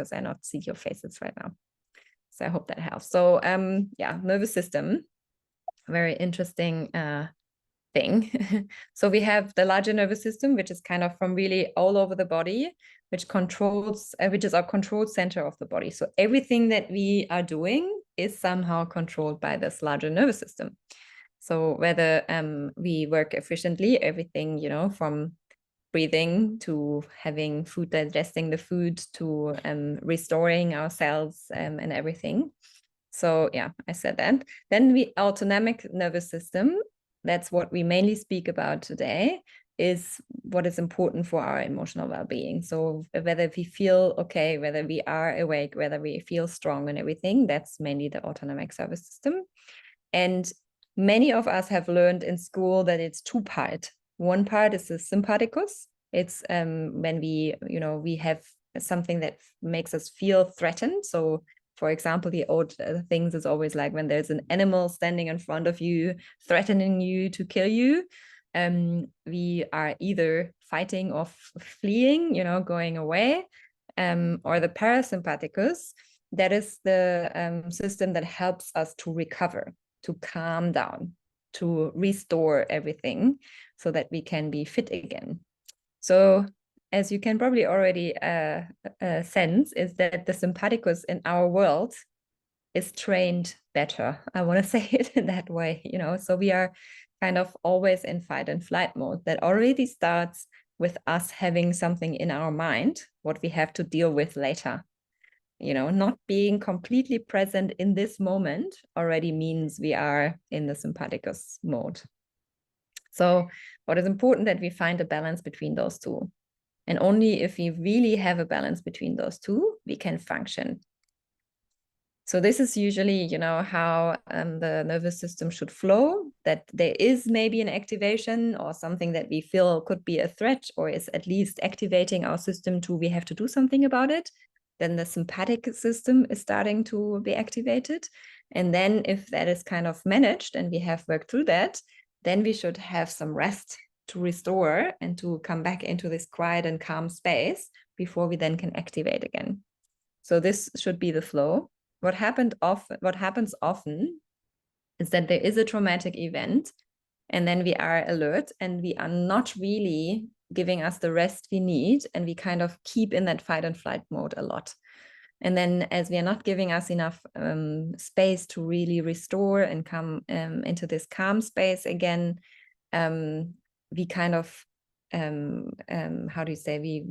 because I not see your faces right now. So I hope that helps. So yeah, nervous system, very interesting thing. So we have the larger nervous system, which is kind of from really all over the body, which controls, which is our control center of the body. So everything that we are doing is somehow controlled by this larger nervous system. So whether we work efficiently, everything, you know, from breathing to having food, digesting the food, to restoring our cells and everything. So yeah, I said that. Then the autonomic nervous system, that's what we mainly speak about today, is what is important for our emotional well-being. So whether we feel okay, whether we are awake, whether we feel strong and everything, that's mainly the autonomic nervous system. And many of us have learned in school that it's two-part. One part is the sympathicus. It's when we, you know, we have something that makes us feel threatened. So for example, the old things is always like when there's an animal standing in front of you, threatening you to kill you. We are either fighting or fleeing, you know, going away, or the parasympathicus. That is the system that helps us to recover, to calm down, to restore everything so that we can be fit again. So as you can probably already sense, is that the sympathicus in our world is trained better. I want to say it in that way, you know, so we are kind of always in fight and flight mode. That already starts with us having something in our mind, what we have to deal with later. You know, not being completely present in this moment already means we are in the sympathicus mode. So what is important that we find a balance between those two. And only if we really have a balance between those two, we can function. So this is usually, you know, how the nervous system should flow, that there is maybe an activation or something that we feel could be a threat or is at least activating our system to, we have to do something about it. Then the sympathetic system is starting to be activated. And then if that is kind of managed and we have worked through that, then we should have some rest to restore and to come back into this quiet and calm space before we then can activate again. So this should be the flow. What happens often is that there is a traumatic event and then we are alert and we are not really giving us the rest we need, and we kind of keep in that fight and flight mode a lot. And then as we are not giving us enough space to really restore and come into this calm space again, we kind of, how do you say,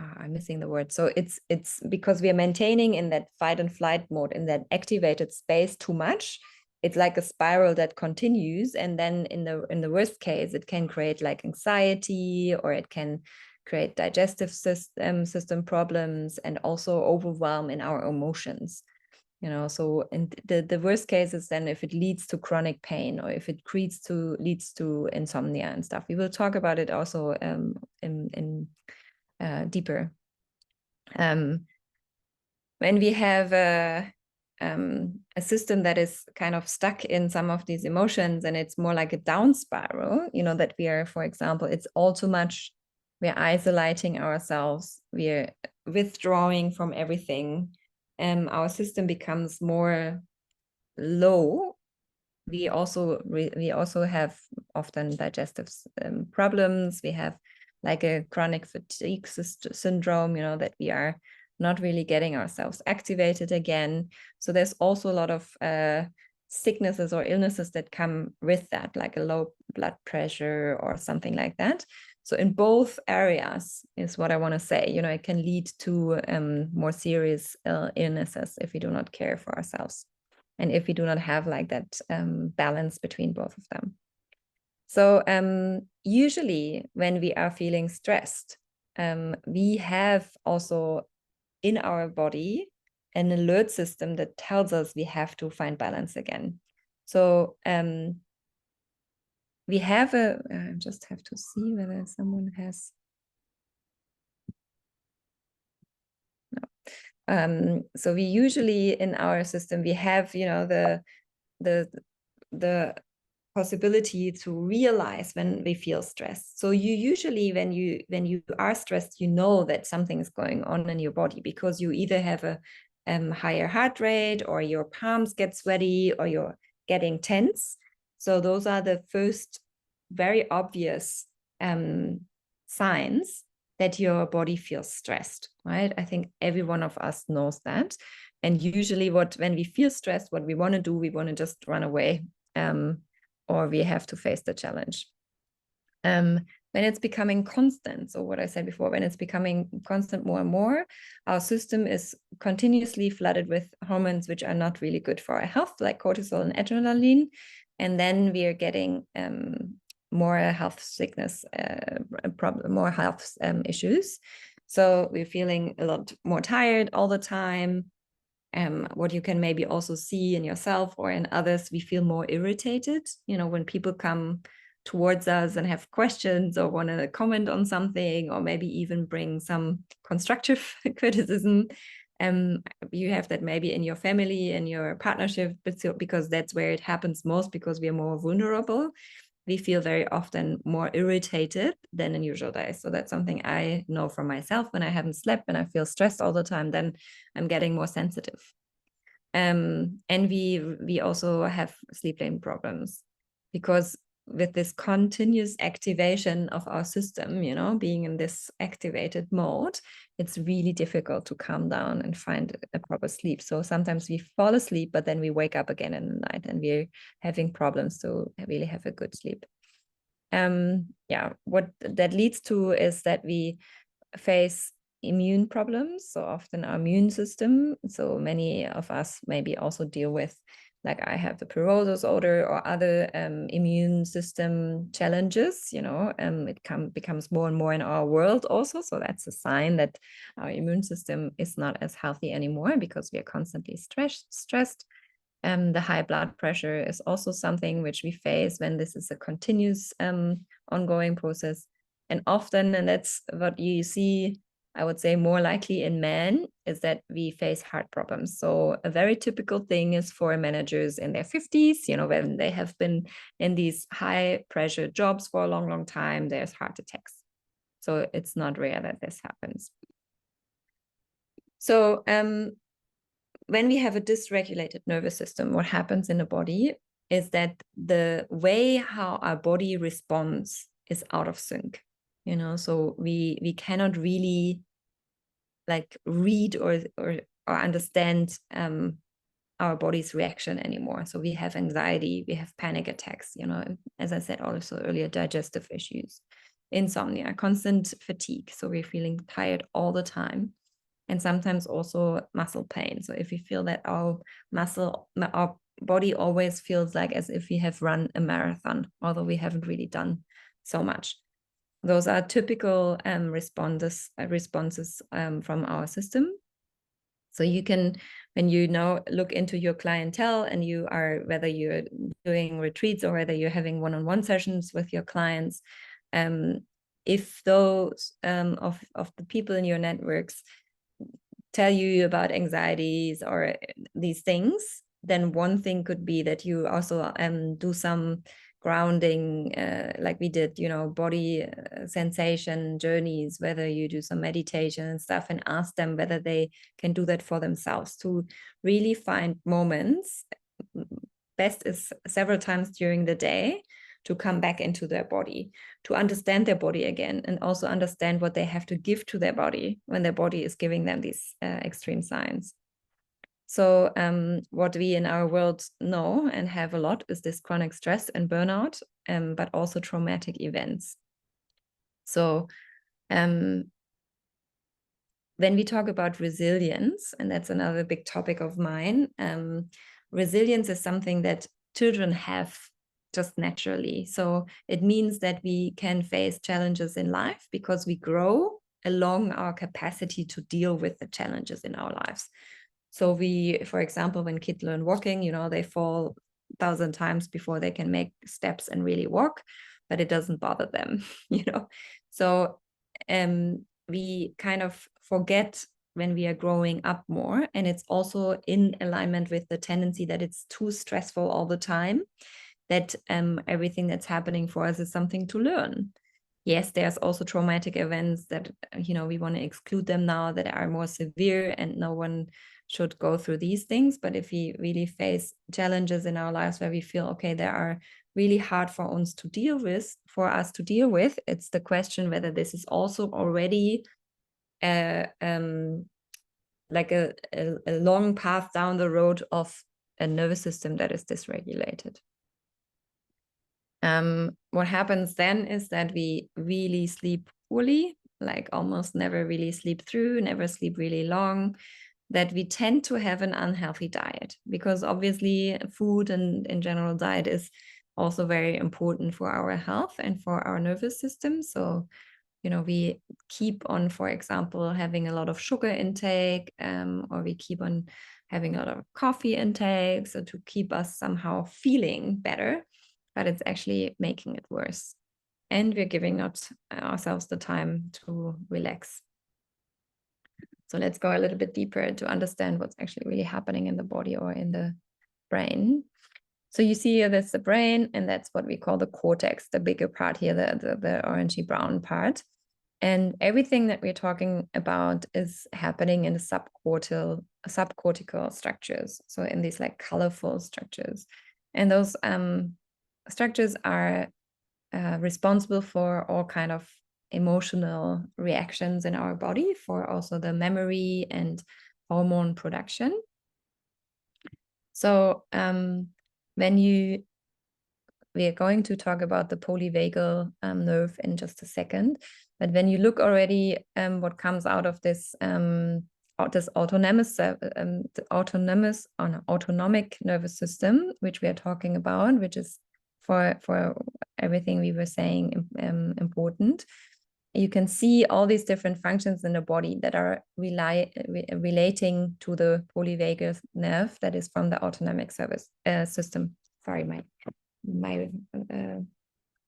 I'm missing the word. So it's because we are maintaining in that fight and flight mode, in that activated space too much. It's like a spiral that continues, and then in the worst case, it can create like anxiety, or it can create digestive system problems, and also overwhelm in our emotions. You know, so and the worst case is then if it leads to chronic pain, or if it leads to insomnia and stuff. We will talk about it also in deeper. When we have a system that is kind of stuck in some of these emotions, and it's more like a down spiral, you know, that we are, for example, it's all too much, we're isolating ourselves, we're withdrawing from everything, our system becomes more low. We also have often digestive problems. We have like a chronic fatigue syndrome, you know, that we are not really getting ourselves activated again. So there's also a lot of sicknesses or illnesses that come with that, like a low blood pressure or something like that. So in both areas is what I want to say. You know, it can lead to more serious illnesses if we do not care for ourselves, and if we do not have like that balance between both of them. So usually when we are feeling stressed, we have also in our body an alert system that tells us we have to find balance again. So we have I just have to see whether someone has. No. So we usually in our system, we have, you know, the possibility to realize when we feel stressed. So you usually, when you are stressed, you know that something is going on in your body, because you either have a higher heart rate, or your palms get sweaty, or you're getting tense. So those are the first very obvious signs that your body feels stressed, right? I think every one of us knows that. And usually when we feel stressed, what we want to do, we want to just run away, or we have to face the challenge. When it's becoming constant, so what I said before, when it's becoming constant more and more, our system is continuously flooded with hormones which are not really good for our health, like cortisol and adrenaline. And then we are getting more health sickness, more health issues. So we're feeling a lot more tired all the time. What you can maybe also see in yourself or in others, we feel more irritated. When people come towards us and have questions or want to comment on something, or maybe even bring some constructive criticism, you have that maybe in your family, in your partnership, because that's where it happens most, because we are more vulnerable. We feel very often more irritated than in usual days. So that's something I know from myself. When I haven't slept and I feel stressed all the time, then I'm getting more sensitive. And we also have sleep lane problems, because with this continuous activation of our system, being in this activated mode, it's really difficult to calm down and find a proper sleep. So sometimes we fall asleep, but then we wake up again in the night, and we're having problems to really have a good sleep. What that leads to is that we face immune problems. So often our immune system, so many of us maybe also deal with, like I have the Peyronie's disorder or other immune system challenges, it becomes more and more in our world also. So that's a sign that our immune system is not as healthy anymore, because we are constantly stressed. The high blood pressure is also something which we face when this is a continuous ongoing process. And often, and that's what you see, I would say more likely in men, is that we face heart problems. So a very typical thing is for managers in their 50s, when they have been in these high pressure jobs for a long, long time, there's heart attacks. So it's not rare that this happens. So when we have a dysregulated nervous system, what happens in the body is that the way how our body responds is out of sync. So we cannot really read or understand our body's reaction anymore. So we have anxiety, we have panic attacks, as I said also earlier, digestive issues, insomnia, constant fatigue. So we're feeling tired all the time. And sometimes also muscle pain. So if we feel that our body always feels like as if we have run a marathon, although we haven't really done so much. Those are typical responses from our system. So you can, when you now look into your clientele, and whether you're doing retreats or whether you're having one-on-one sessions with your clients, if those of the people in your networks tell you about anxieties or these things, then one thing could be that you also do some grounding, like we did, body sensation journeys, whether you do some meditation and stuff, and ask them whether they can do that for themselves to really find moments. Best is several times during the day, to come back into their body, to understand their body again, and also understand what they have to give to their body when their body is giving them these extreme signs. So what we in our world know and have a lot is this chronic stress and burnout, but also traumatic events. So when we talk about resilience, and that's another big topic of mine, resilience is something that children have just naturally. So it means that we can face challenges in life because we grow along our capacity to deal with the challenges in our lives. So for example, when kids learn walking, they fall 1,000 times before they can make steps and really walk, but it doesn't bother them, So we kind of forget when we are growing up more, and it's also in alignment with the tendency that it's too stressful all the time. that everything that's happening for us is something to learn. Yes, there's also traumatic events that, we want to exclude them now, that are more severe, and no one should go through these things. But if we really face challenges in our lives where we feel, okay, they are really hard for us to deal with, it's the question whether this is also already like a long path down the road of a nervous system that is dysregulated. What happens then is that we really sleep poorly, like almost never really sleep through, never sleep really long, that we tend to have an unhealthy diet, because obviously food and in general diet is also very important for our health and for our nervous system. So, we keep on, for example, having a lot of sugar intake, or we keep on having a lot of coffee intake, so to keep us somehow feeling better, but it's actually making it worse. And we're giving not ourselves the time to relax. So let's go a little bit deeper to understand what's actually really happening in the body or in the brain. So you see here, there's the brain, and that's what we call the cortex, the bigger part here, the orangey brown part. And everything that we're talking about is happening in the subcortical structures. So in these like colorful structures. And those structures are responsible for all kind of emotional reactions in our body, for also the memory and hormone production. So we are going to talk about the polyvagal nerve in just a second, but when you look already what comes out of this autonomic nervous system, which we are talking about, which is for everything we were saying important. You can see all these different functions in the body that are relating to the polyvagal nerve that is from the autonomic system. Sorry, my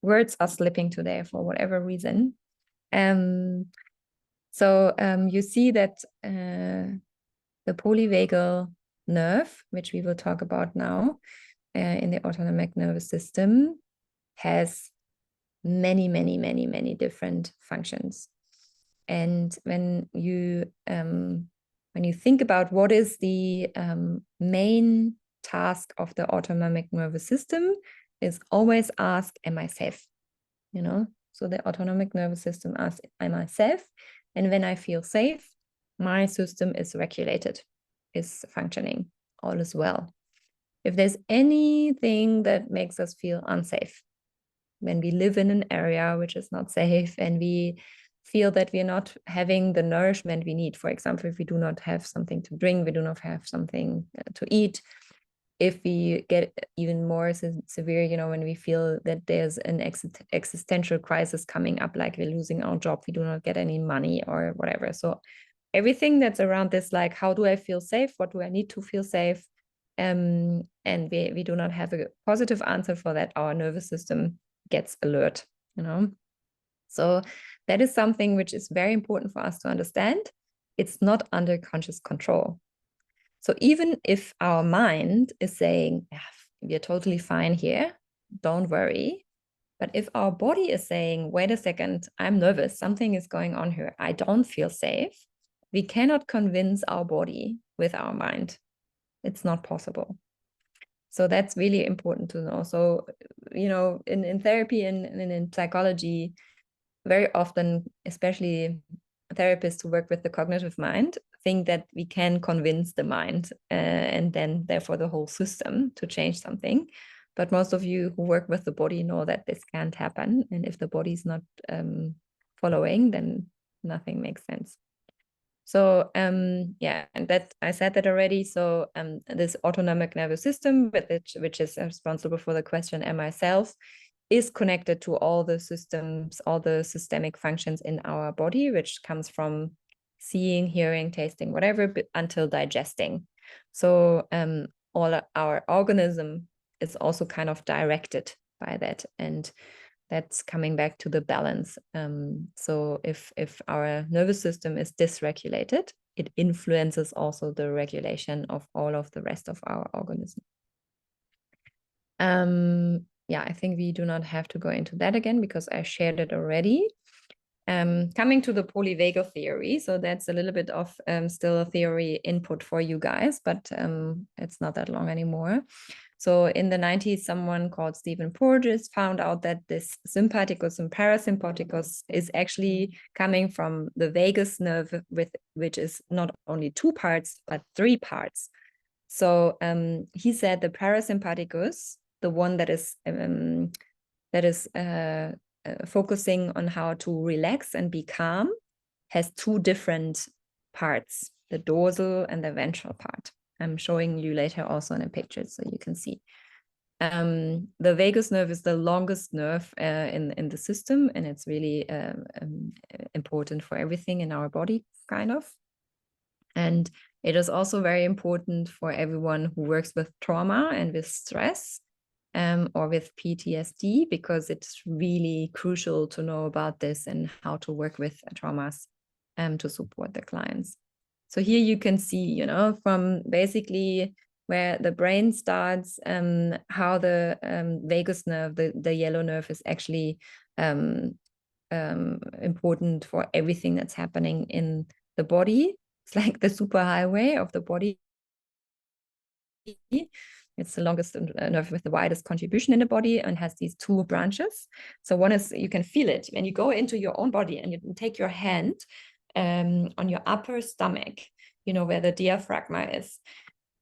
words are slipping today for whatever reason. So you see that the polyvagal nerve, which we will talk about now in the autonomic nervous system, has many, many, many, many different functions. And when you think about what is the main task of the autonomic nervous system, is always ask, am I safe? So the autonomic nervous system asks, am I safe? And when I feel safe, my system is regulated, is functioning, all is well. If there's anything that makes us feel unsafe, when we live in an area which is not safe and we feel that we're not having the nourishment we need, for example, if we do not have something to drink, we do not have something to eat, if we get even more severe, when we feel that there's an existential crisis coming up, like we're losing our job, we do not get any money or whatever. So everything that's around this, like, how do I feel safe? What do I need to feel safe? And we do not have a positive answer for that. Our nervous system gets alert, So that is something which is very important for us to understand. It's not under conscious control. So even if our mind is saying, yeah, we're totally fine here, don't worry. But if our body is saying, wait a second, I'm nervous, something is going on here, I don't feel safe, we cannot convince our body with our mind. It's not possible. So that's really important to know. So, in therapy and in psychology, very often, especially therapists who work with the cognitive mind, think that we can convince the mind and then therefore the whole system to change something. But most of you who work with the body know that this can't happen. And if the body is not following, then nothing makes sense. So and that I said that already. So this autonomic nervous system, which is responsible for the question, am I self, is connected to all the systems, all the systemic functions in our body, which comes from seeing, hearing, tasting, whatever, until digesting. So all our organism is also kind of directed by that. And that's coming back to the balance. So if our nervous system is dysregulated, it influences also the regulation of all of the rest of our organism. Yeah, I think we do not have to go into that again because I shared it already. Coming to the polyvagal theory, so that's a little bit of still a theory input for you guys, but it's not that long anymore. So in the 90s, someone called Stephen Porges found out that this sympathicus and parasympathicus is actually coming from the vagus nerve, which is not only 2 parts, but 3 parts. So he said the parasympathicus, the one that is focusing on how to relax and be calm, has 2 different parts, the dorsal and the ventral part. I'm showing you later also in a picture so you can see. The vagus nerve is the longest nerve in the system, and it's really important for everything in our body, kind of. And it is also very important for everyone who works with trauma and with stress or with PTSD, because it's really crucial to know about this and how to work with traumas to support the clients. So here you can see, from basically where the brain starts, how the vagus nerve, the yellow nerve, is actually important for everything that's happening in the body. It's like the superhighway of the body. It's the longest nerve with the widest contribution in the body and has these 2 branches. So one is, you can feel it when you go into your own body and you take your hand on your upper stomach, where the diaphragma is.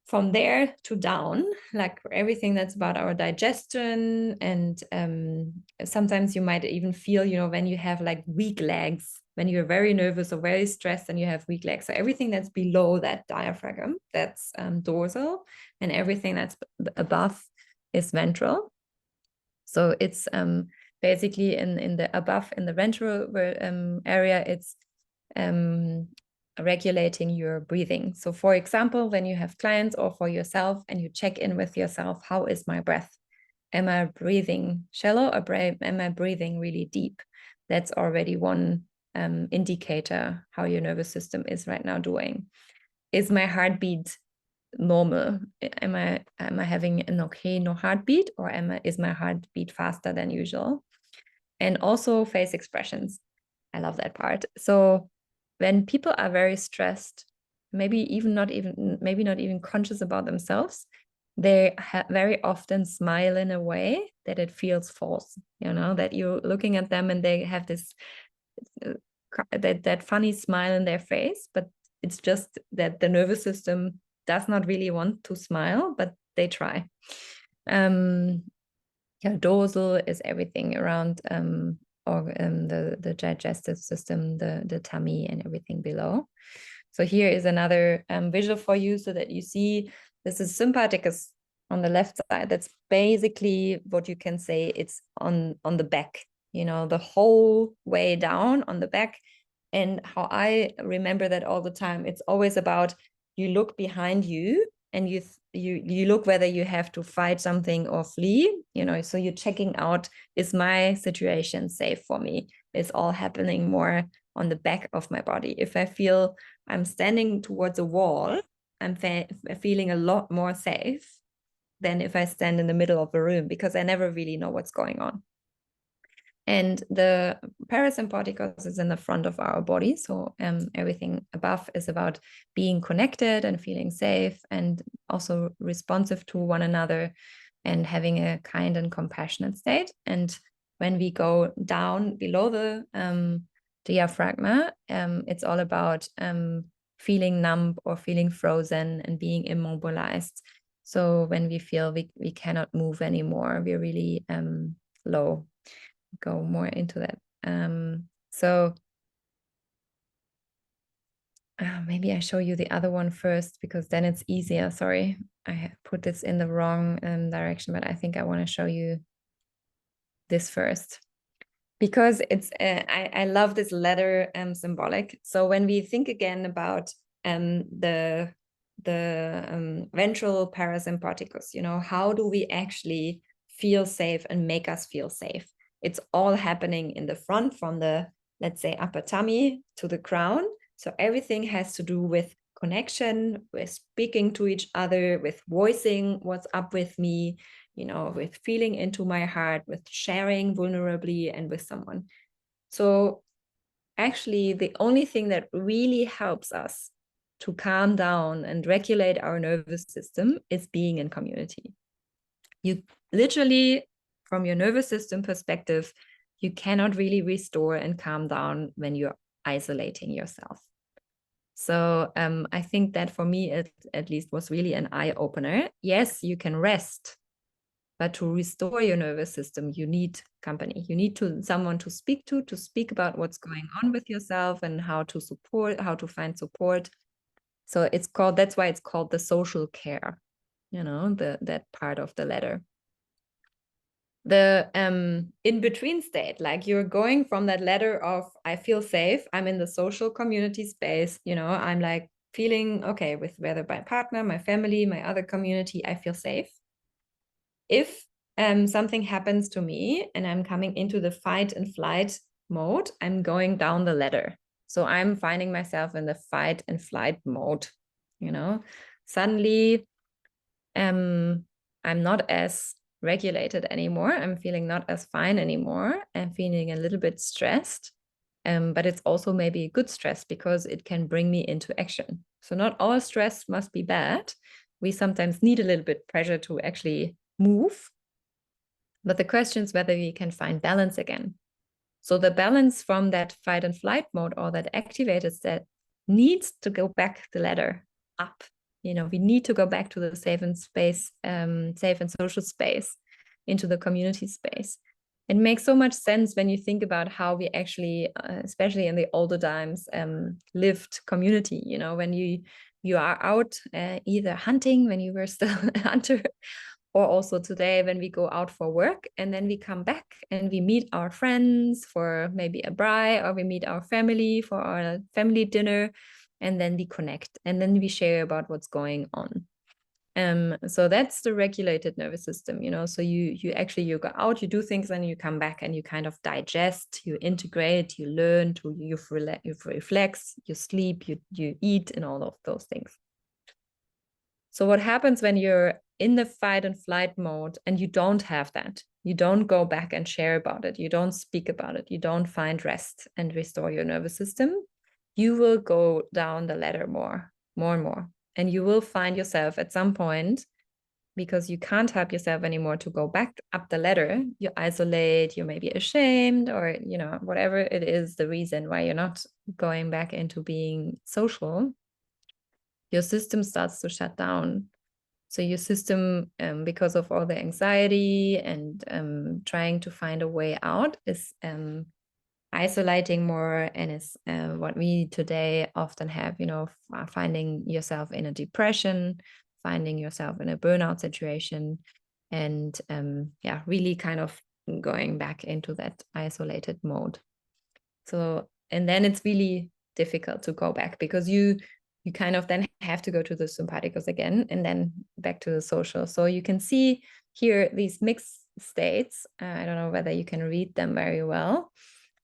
From there to down, like everything that's about our digestion, and sometimes you might even feel, when you have like weak legs, when you're very nervous or very stressed and you have weak legs. So everything that's below that diaphragm, that's dorsal, and everything that's above is ventral. So it's basically in the ventral area, it's regulating your breathing. So for example, when you have clients or for yourself and you check in with yourself, how is my breath? Am I breathing shallow or am I breathing really deep? That's already one indicator how your nervous system is right now doing. Is my heartbeat normal? Am I having an okay no heartbeat, or is my heartbeat faster than usual? And also face expressions. I love that part. So when people are very stressed, maybe not even conscious about themselves, they very often smile in a way that it feels false, that you're looking at them and they have this that funny smile in their face, but it's just that the nervous system does not really want to smile, but they try. Dorsal is everything around the digestive system, the tummy, and everything below. So here is another visual for you so that you see this is sympathicus on the left side. That's basically what you can say. It's on the back, the whole way down on the back. And how I remember that all the time, it's always about, you look behind you and you look whether you have to fight something or flee, so you're checking out, is my situation safe for me? Is all happening more on the back of my body? If I feel I'm standing towards a wall, I'm feeling a lot more safe than if I stand in the middle of the room, because I never really know what's going on. And the parasympathicus is in the front of our body. So everything above is about being connected and feeling safe and also responsive to one another and having a kind and compassionate state. And when we go down below the diaphragma, it's all about feeling numb or feeling frozen and being immobilized. So when we feel we cannot move anymore, we're really low. Go more into that. So maybe I show you the other one first, because then it's easier. Sorry, I have put this in the wrong direction, but I think I want to show you this first, because it's I love this letter symbolic. So when we think again about the ventral parasympathicus, how do we actually feel safe and make us feel safe? It's all happening in the front, from the, let's say, upper tummy to the crown. So everything has to do with connection, with speaking to each other, with voicing what's up with me, with feeling into my heart, with sharing vulnerably and with someone. So actually, the only thing that really helps us to calm down and regulate our nervous system is being in community. You literally, from your nervous system perspective, you cannot really restore and calm down when you're isolating yourself. So I think that for me, it at least was really an eye-opener. Yes, you can rest, but to restore your nervous system, you need company. You need someone to speak about what's going on with yourself and how to find support. So that's why it's called the social care, that part of the letter. The in-between state, like you're going from that letter of I feel safe, I'm in the social community space, I'm like feeling okay with whether my partner, my family, my other community, I feel safe. If something happens to me and I'm coming into the fight and flight mode, I'm going down the ladder. So I'm finding myself in the fight and flight mode, suddenly I'm not as regulated anymore. I'm feeling not as fine anymore. I'm feeling a little bit stressed. But it's also maybe a good stress because it can bring me into action. So not all stress must be bad. We sometimes need a little bit pressure to actually move. But the question is whether we can find balance again. So the balance from that fight and flight mode or that activated state needs to go back the ladder up. We need to go back to the safe and social space, into the community space. It makes so much sense when you think about how we actually, especially in the older times, lived community. When you are out either hunting when you were still a hunter, or also today when we go out for work and then we come back and we meet our friends for maybe a braai, or we meet our family for our family dinner, and then we connect and then we share about what's going on. So that's the regulated nervous system, so you go out, you do things, and you come back and you kind of digest, you integrate, you learn, you reflex, you sleep, you eat, and all of those things. So what happens when you're in the fight and flight mode and you don't have that? You don't go back and share about it. You don't speak about it. You don't find rest and restore your nervous system. You will go down the ladder more and more. And you will find yourself at some point, because you can't help yourself anymore to go back up the ladder. You isolate, you may be ashamed, or, whatever it is, the reason why you're not going back into being social. Your system starts to shut down. So your system, because of all the anxiety and trying to find a way out, is isolating more, and is what we today often have, finding yourself in a depression, finding yourself in a burnout situation, and really kind of going back into that isolated mode. So, and then it's really difficult to go back, because you kind of then have to go to the sympathicus again and then back to the social. So you can see here these mixed states. I don't know whether you can read them very well.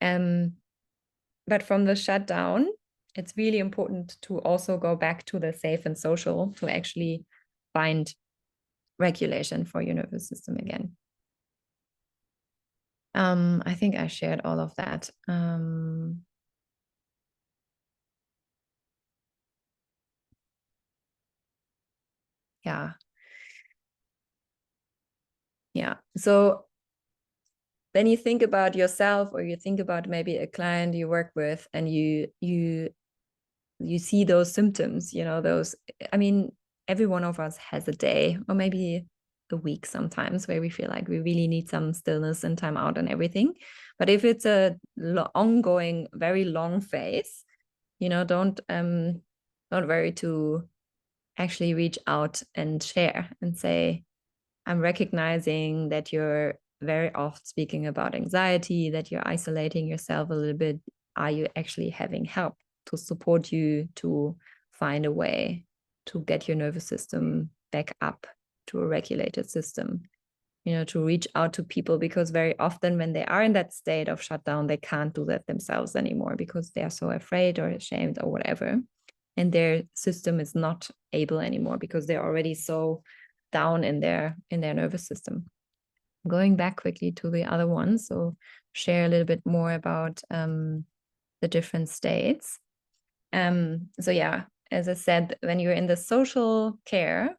But from the shutdown, it's really important to also go back to the safe and social to actually find regulation for your nervous system again. I think I shared all of that. Yeah. So when you think about yourself, or you think about maybe a client you work with, and you see those symptoms, every one of us has a day, or maybe a week sometimes, where we feel like we really need some stillness and time out and everything. But if it's a ongoing, very long phase, don't worry to actually reach out and share and say, I'm recognizing that you're very often speaking about anxiety, that you're isolating yourself a little bit. Are you actually having help to support you to find a way to get your nervous system back up to a regulated system? To reach out to people, because very often when they are in that state of shutdown, they can't do that themselves anymore because they are so afraid or ashamed or whatever. And their system is not able anymore because they're already so down in their nervous system. Going back quickly to the other one, so share a little bit more about the different states. So yeah, as I said, when you're in the social care,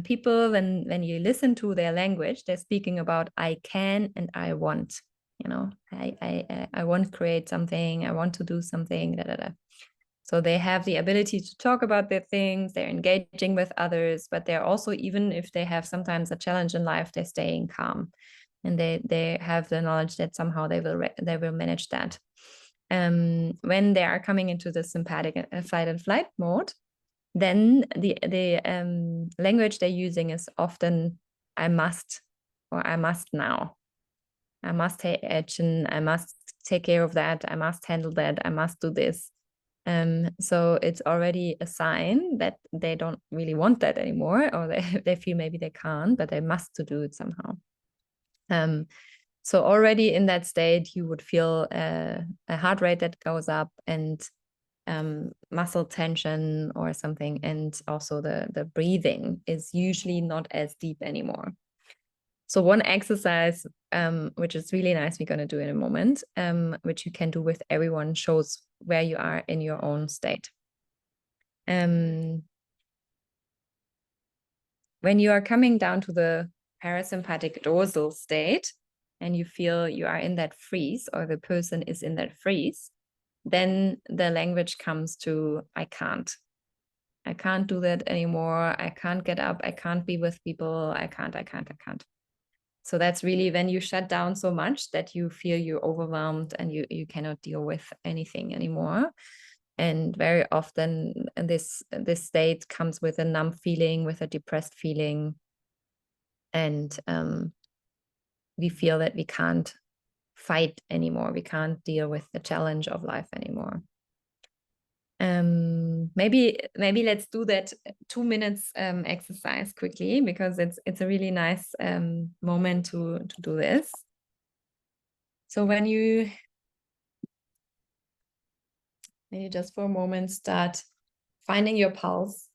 people, when you listen to their language, they're speaking about I can and I want. I want to create something. I want to do something. Da, da, da. So they have the ability to talk about their things. They're engaging with others, but they're also, even if they have sometimes a challenge in life, they're staying calm, and they have the knowledge that somehow they will manage that. When they are coming into the sympathetic fight and flight mode, then the language they're using is often I must, or I must now. I must take action. I must take care of that. I must handle that. I must do this. So it's already a sign that they don't really want that anymore, or they feel maybe they can't, but they must to do it somehow. So already in that state, you would feel a heart rate that goes up, and muscle tension or something, and also the breathing is usually not as deep anymore. So one exercise, which is really nice, we're going to do in a moment, which you can do with everyone, shows where you are in your own state. When you are coming down to the parasympathetic dorsal state, and you feel you are in that freeze, or the person is in that freeze, then the language comes to I can't do that anymore. I can't get up. I can't be with people. I can't. So that's really when you shut down so much that you feel you're overwhelmed and you cannot deal with anything anymore. And very often this state comes with a numb feeling, with a depressed feeling. And we feel that we can't fight anymore. We can't deal with the challenge of life anymore. Maybe let's do that 2 minutes exercise quickly, because it's a really nice moment to do this. So when you just for a moment start finding your pulse.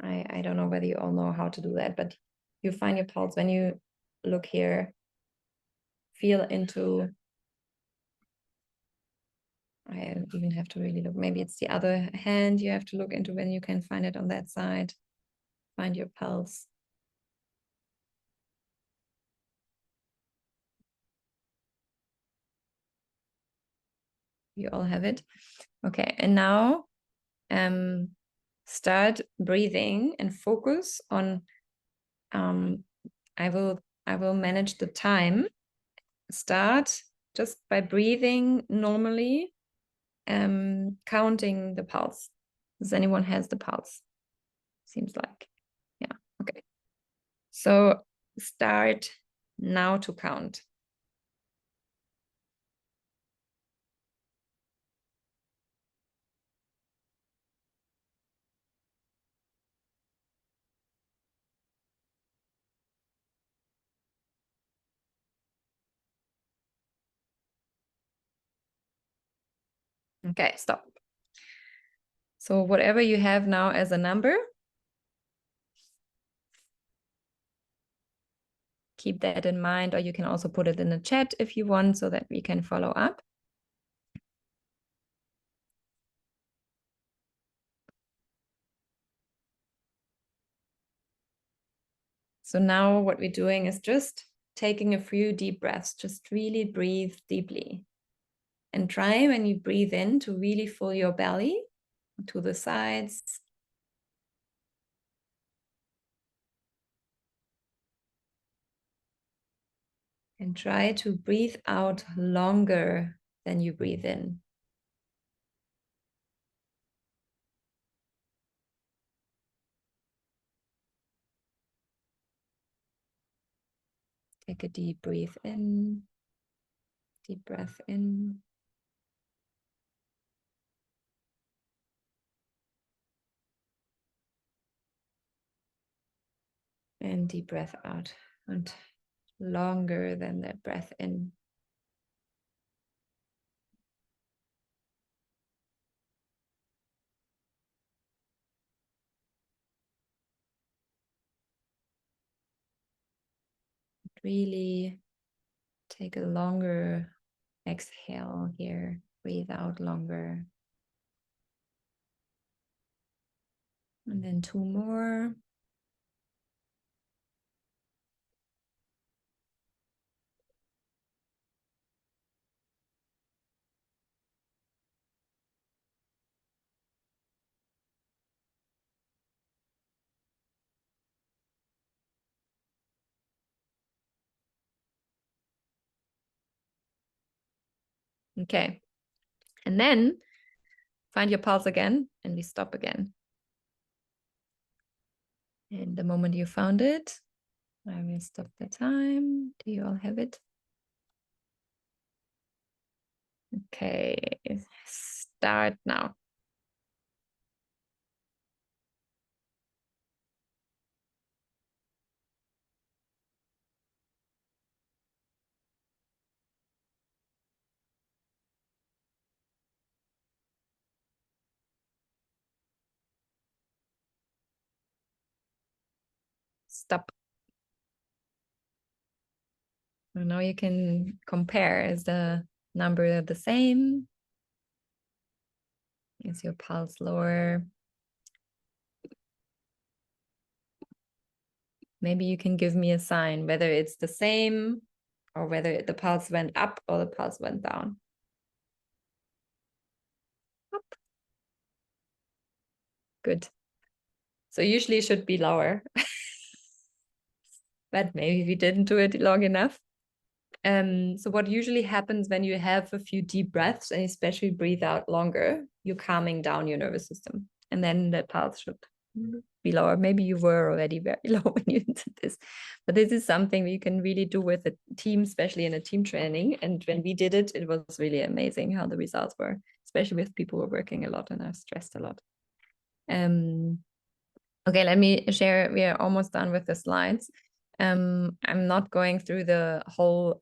I don't know whether you all know how to do that, but you find your pulse when you look here, feel into, I even have to really look, maybe it's the other hand you have to look into when you can find it on that side. Find your pulse. You all have it. Okay, and now start breathing and focus on I will manage the time. Start just by breathing normally, counting the pulse. Does anyone has the pulse? Seems like, yeah, okay. So start now to count. Okay, stop. So whatever you have now as a number, keep that in mind, or you can also put it in the chat if you want, so that we can follow up. So now what we're doing is just taking a few deep breaths. Just really breathe deeply. And try, when you breathe in, to really fill your belly to the sides. And try to breathe out longer than you breathe in. Take a deep breath in. Deep breath in. And deep breath out. And longer than that breath in. really take a longer exhale here. Breathe out longer. And then 2 more. Okay. And then find your pulse again and we stop again. And the moment you found it, I will stop the time. Do you all have it? Okay, start now. Stop. So now you can compare. Is the number the same? Is your pulse lower? Maybe you can give me a sign whether it's the same or whether the pulse went up or the pulse went down. Up. Good. So usually it should be lower, but maybe we didn't do it long enough. So what usually happens when you have a few deep breaths and especially breathe out longer, you're calming down your nervous system. And then the pulse should be lower. Maybe you were already very low when you did this. But this is something you can really do with a team, especially in a team training. And when we did it, it was really amazing how the results were, especially with people who are working a lot and are stressed a lot. Okay, let me share. We are almost done with the slides. I'm not going through the whole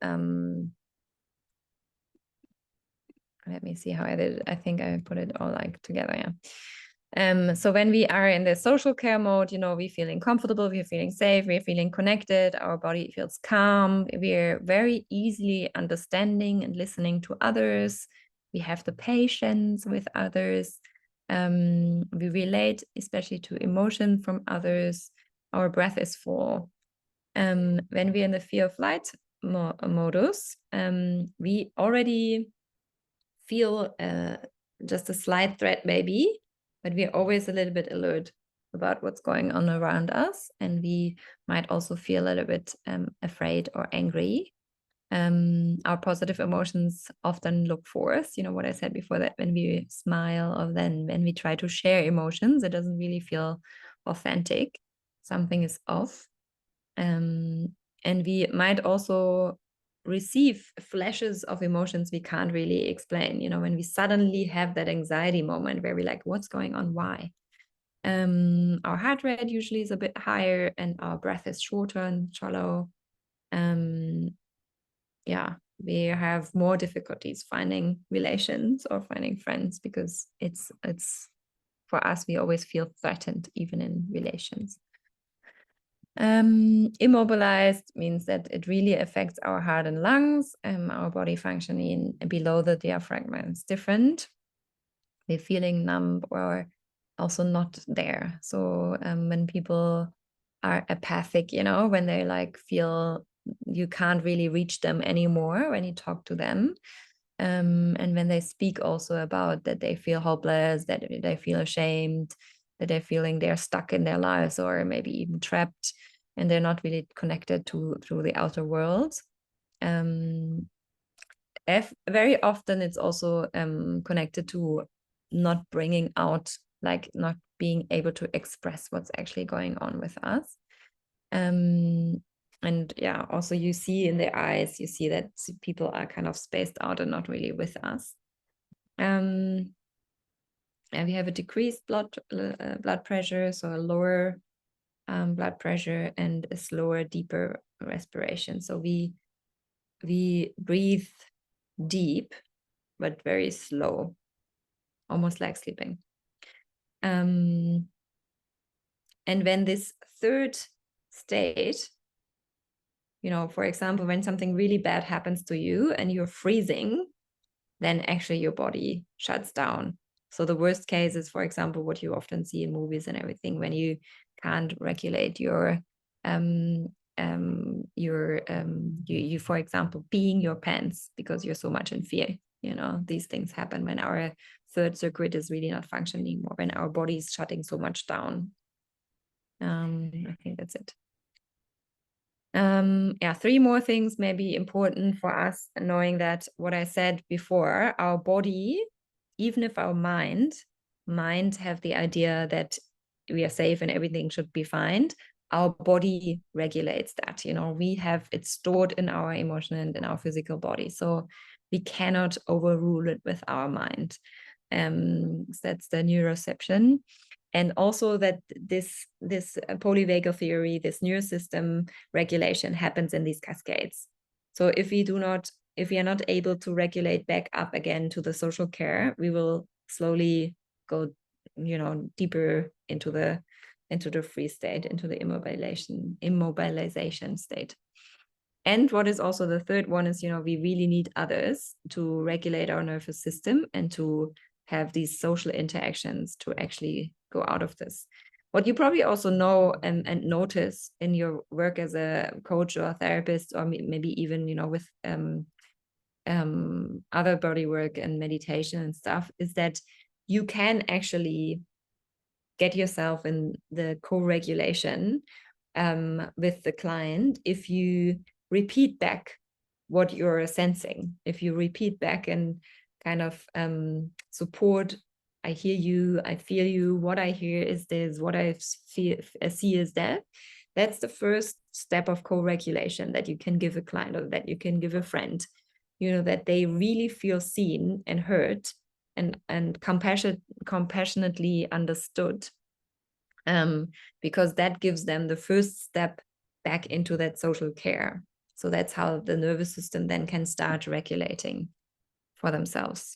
let me see how I did it. I think I put it all like together. Yeah. So when we are in the social care mode, we're feeling comfortable, we're feeling safe, we're feeling connected, our body feels calm, we're very easily understanding and listening to others. We have the patience with others. We relate, especially to emotion from others. Our breath is full. When we're in the fear of flight modus, we already feel just a slight threat maybe, but we're always a little bit alert about what's going on around us. And we might also feel a little bit afraid or angry. Our positive emotions often look for us. You know what I said before, that when we smile or then when we try to share emotions, it doesn't really feel authentic. Something is off. And we might also receive flashes of emotions we can't really explain. When we suddenly have that anxiety moment where we're like, what's going on? Why? Our heart rate usually is a bit higher and our breath is shorter and shallow. Yeah, we have more difficulties finding relations or finding friends because it's for us, we always feel threatened even in relations. Immobilized means that it really affects our heart and lungs, our body functioning below the diaphragm is different. We're feeling numb or also not there. So when people are apathic, when they like feel you can't really reach them anymore when you talk to them. And when they speak also about that they feel hopeless, that they feel ashamed, that they're feeling they're stuck in their lives or maybe even trapped and they're not really connected through the outer world. Very often it's also connected to not bringing out, like not being able to express what's actually going on with us. And yeah, also you see in their eyes, you see that people are kind of spaced out and not really with us. And we have a decreased blood pressure, so a lower blood pressure and a slower, deeper respiration. So we breathe deep, but very slow, almost like sleeping. And when this third state You know, for example, when something really bad happens to you and you're freezing, then actually your body shuts down. So the worst case is, for example, what you often see in movies and everything, when you can't regulate your you for example peeing your pants because you're so much in fear. You know, these things happen when our third circuit is really not functioning more, when our body is shutting so much down. I think that's it. Yeah, 3 more things may be important for us, knowing that what I said before, our body, even if our mind have the idea that we are safe and everything should be fine, our body regulates that. You know, we have it stored in our emotion and in our physical body, so we cannot overrule it with our mind. That's the neuroception. And also that this polyvagal theory, this neurosystem regulation happens in these cascades. So if we are not able to regulate back up again to the social care, we will slowly go, you know, deeper into the freeze state, into the immobilization state. And what is also the third one is, you know, we really need others to regulate our nervous system and to have these social interactions to actually go out of this. What you probably also know and notice in your work as a coach or a therapist, or maybe even, you know, with other body work and meditation and stuff, is that you can actually get yourself in the co-regulation with the client if you repeat back what you're sensing. If you repeat back and kind of support, I hear you, I feel you, what I hear is this, what I see is that. That's the first step of co-regulation that you can give a client or that you can give a friend, you know, that they really feel seen and heard and compassionately understood, because that gives them the first step back into that social care. So that's how the nervous system then can start regulating for themselves.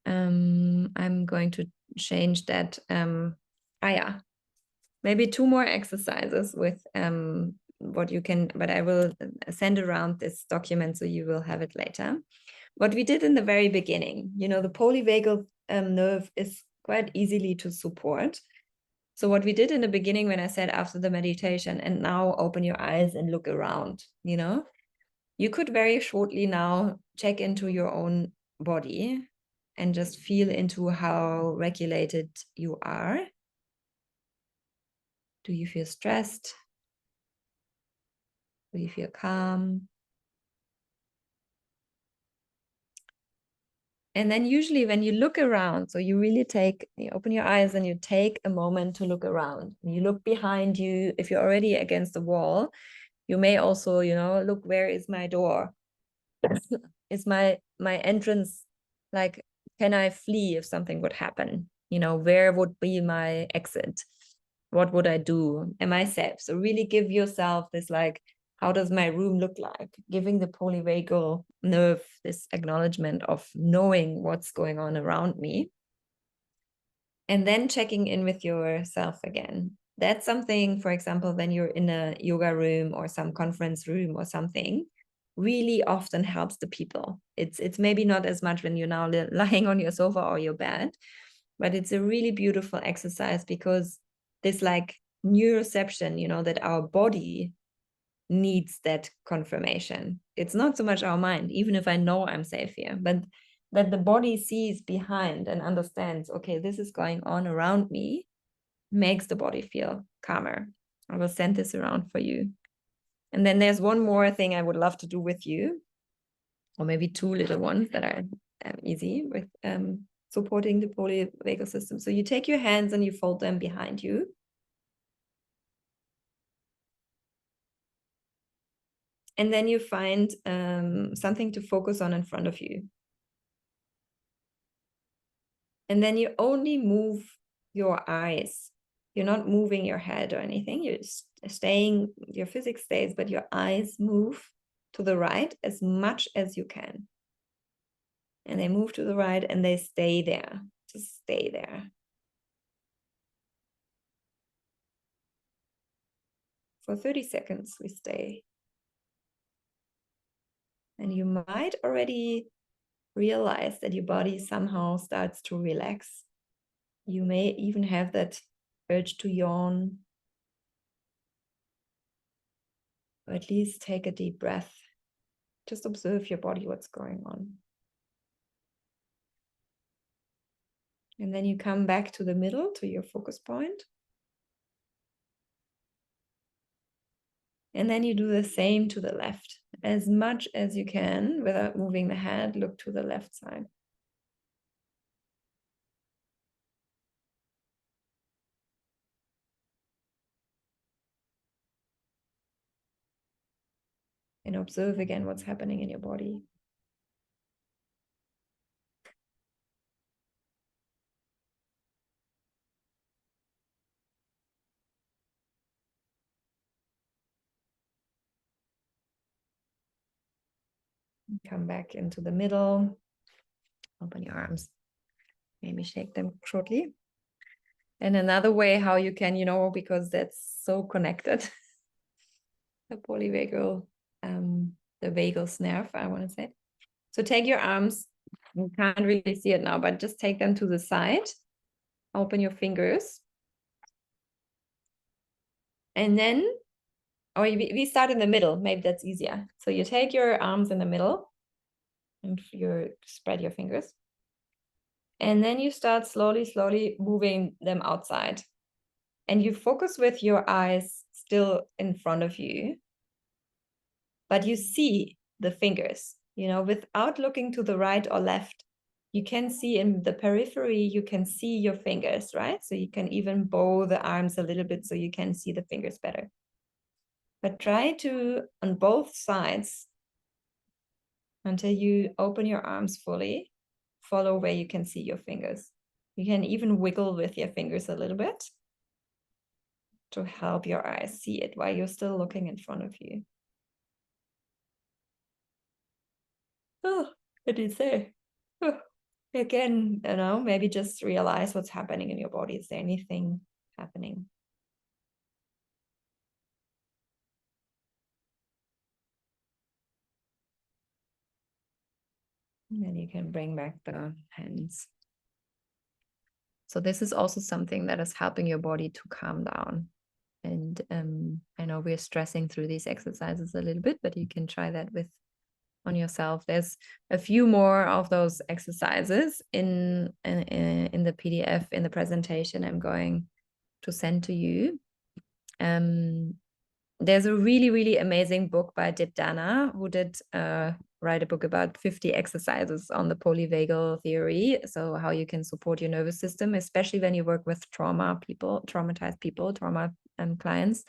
I'm going to change that. Yeah, maybe 2 more exercises with what you can, but I will send around this document so you will have it later. What we did in the very beginning, you know, the polyvagal nerve is quite easily to support. So what we did in the beginning, when I said after the meditation, and now open your eyes and look around, you know, you could very shortly now check into your own body and just feel into how regulated you are. Do you feel stressed? Do you feel calm? And then usually when you look around, so you really you open your eyes and you take a moment to look around. You look behind you. If you're already against the wall, you may also, you know, look, where is my door? Is my entrance, like, can I flee if something would happen? You know, where would be my exit? What would I do? Am I safe? So really give yourself this, like, how does my room look like? Giving the polyvagal nerve this acknowledgement of knowing what's going on around me. And then checking in with yourself again. That's something, for example, when you're in a yoga room or some conference room or something, really often helps the people. It's maybe not as much when you're now lying on your sofa or your bed, but it's a really beautiful exercise, because this, like, neuroception, you know, that our body needs that confirmation. It's not so much our mind, even if I know I'm safe here, but that the body sees behind and understands, okay, this is going on around me, makes the body feel calmer. I will send this around for you. And then there's one more thing I would love to do with you, or maybe 2 little ones that are easy with supporting the polyvagal system. So you take your hands and you fold them behind you. And then you find something to focus on in front of you. And then you only move your eyes. You're not moving your head or anything. You're staying, your physics stays, but your eyes move to the right as much as you can. And they move to the right and they stay there. Just stay there. For 30 seconds, we stay. And you might already realize that your body somehow starts to relax. You may even have that urge to yawn, or at least take a deep breath. Just observe your body, what's going on. And then you come back to the middle, to your focus point. And then you do the same to the left. As much as you can, without moving the head, look to the left side. And observe again what's happening in your body. Come back into the middle. Open your arms. Maybe shake them shortly. And another way how you can, because that's so connected, the polyvagal, the vagus nerve, I want to say. So take your arms. You can't really see it now, but just take them to the side. Open your fingers. And then, or we start in the middle. Maybe that's easier. So you take your arms in the middle and you spread your fingers. And then you start slowly moving them outside. And you focus with your eyes still in front of you. But you see the fingers, without looking to the right or left. You can see in the periphery, you can see your fingers, right? So you can even bow the arms a little bit so you can see the fingers better. But try to, on both sides, until you open your arms fully, follow where you can see your fingers. You can even wiggle with your fingers a little bit to help your eyes see it while you're still looking in front of you. Oh, what did you say? Oh. Again, maybe just realize what's happening in your body. Is there anything happening? And then you can bring back the hands. So this is also something that is helping your body to calm down. And I know we're stressing through these exercises a little bit, but you can try that on yourself. There's a few more of those exercises in the PDF, in the presentation I'm going to send to you. There's a really, really amazing book by Dana, who did write a book about 50 exercises on the polyvagal theory. So how you can support your nervous system, especially when you work with traumatized people, trauma clients.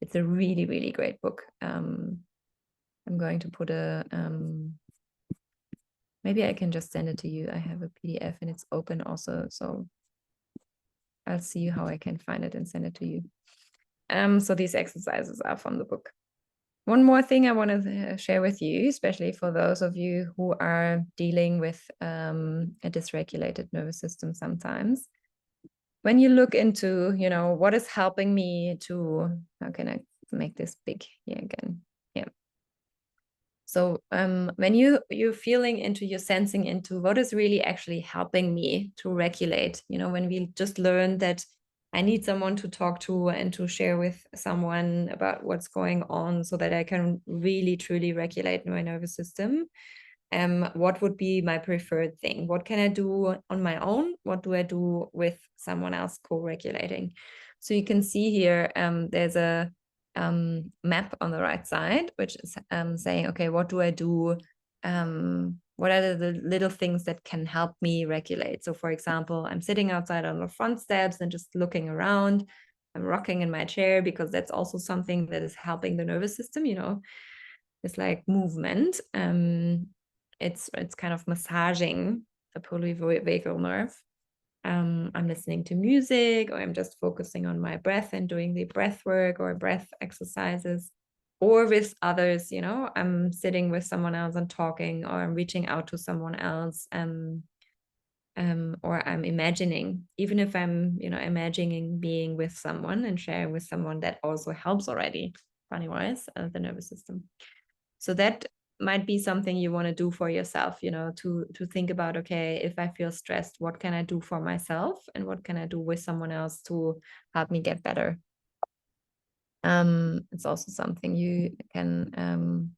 It's a really, really great book. I'm going to put maybe I can just send it to you. I have a PDF and it's open also. So I'll see how I can find it and send it to you. So these exercises are from the book. One more thing I want to share with you, especially for those of you who are dealing with a dysregulated nervous system sometimes. When you look into, what is helping me to, how can I make this big here again? Yeah. So when you're feeling into, you're sensing into what is really actually helping me to regulate, when we just learned that I need someone to talk to and to share with someone about what's going on so that I can really, truly regulate my nervous system. What would be my preferred thing? What can I do on my own? What do I do with someone else co-regulating? So you can see here, there's a map on the right side, which is saying, okay, what do I do? What are the little things that can help me regulate? So for example, I'm sitting outside on the front steps and just looking around. I'm rocking in my chair because that's also something that is helping the nervous system, it's like movement. It's kind of massaging the polyvagal nerve. I'm listening to music, or I'm just focusing on my breath and doing the breath work or breath exercises, or with others, I'm sitting with someone else and talking, or I'm reaching out to someone else, or I'm imagining, even if I'm, imagining being with someone and sharing with someone, that also helps already, funny wise, the nervous system. So that might be something you want to do for yourself, to think about, okay, if I feel stressed, what can I do for myself and what can I do with someone else to help me get better? It's also something you can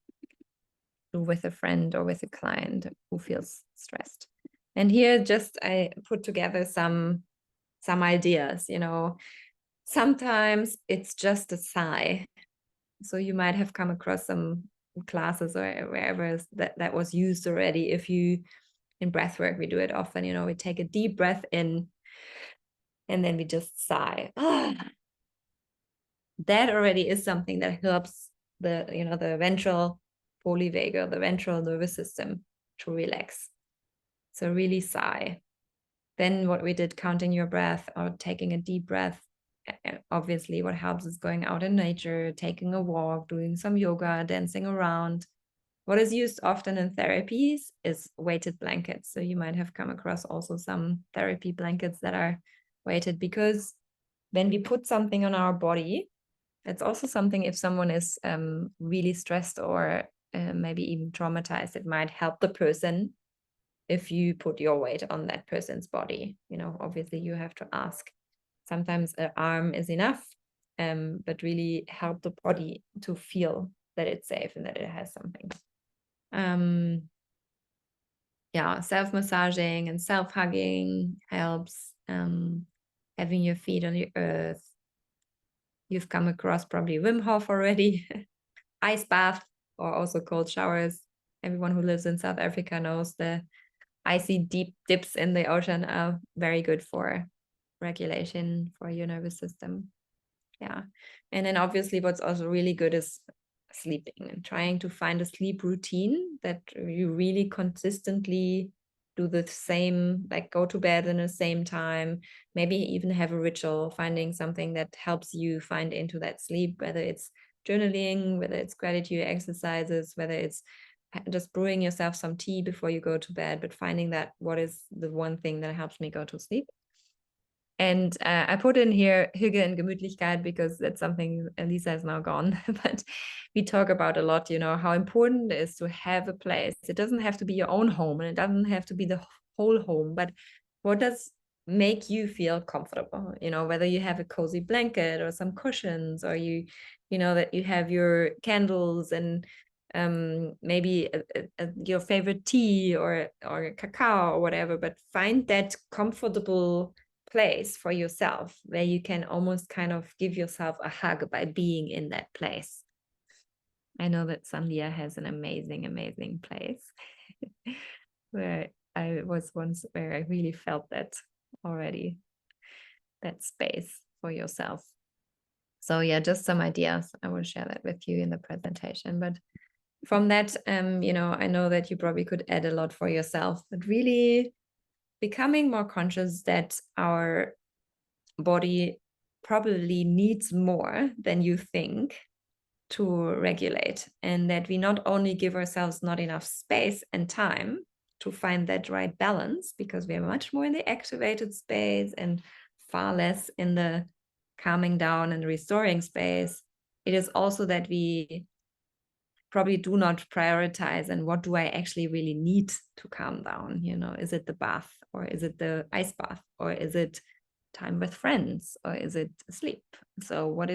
do with a friend or with a client who feels stressed. And here just I put together some ideas. Sometimes it's just a sigh. So you might have come across some classes or wherever that was used already. If you, in breathwork, we do it often, we take a deep breath in and then we just sigh. That already is something that helps the ventral polyvagal, the ventral nervous system, to relax. So really sigh. Then what we did, counting your breath or taking a deep breath. Obviously, what helps is going out in nature, taking a walk, doing some yoga, dancing around. What is used often in therapies is weighted blankets. So you might have come across also some therapy blankets that are weighted, because when we put something on our body, it's also something, if someone is really stressed or maybe even traumatized, it might help the person if you put your weight on that person's body. Obviously you have to ask. Sometimes an arm is enough, but really help the body to feel that it's safe and that it has something. Self-massaging and self-hugging helps. Having your feet on the earth. You've come across probably Wim Hof already. Ice bath, or also cold showers. Everyone who lives in South Africa knows the icy deep dips in the ocean are very good for regulation for your nervous system. Yeah. And then obviously what's also really good is sleeping, and trying to find a sleep routine that you really consistently do the same, like go to bed in the same time, maybe even have a ritual, finding something that helps you find into that sleep, whether it's journaling, whether it's gratitude exercises, whether it's just brewing yourself some tea before you go to bed, but finding that what is the one thing that helps me go to sleep. And I put in here Hygge and Gemütlichkeit because that's something Lisa is now gone, but we talk about a lot, how important it is to have a place. It doesn't have to be your own home, and it doesn't have to be the whole home, but what does make you feel comfortable? Whether you have a cozy blanket or some cushions, or that you have your candles and maybe your favorite tea or cacao or whatever, but find that comfortable place for yourself where you can almost kind of give yourself a hug by being in that place. I know that Sandia has an amazing place where I was once, where I really felt that already, that space for yourself. So yeah, just some ideas. I will share that with you in the presentation. But from that, I know that you probably could add a lot for yourself, but really becoming more conscious that our body probably needs more than you think to regulate, and that we not only give ourselves not enough space and time to find that right balance, because we are much more in the activated space and far less in the calming down and restoring space. It is also that we probably do not prioritize, and what do I actually really need to calm down? Is it the bath, or is it the ice bath, or is it time with friends, or is it sleep? So what is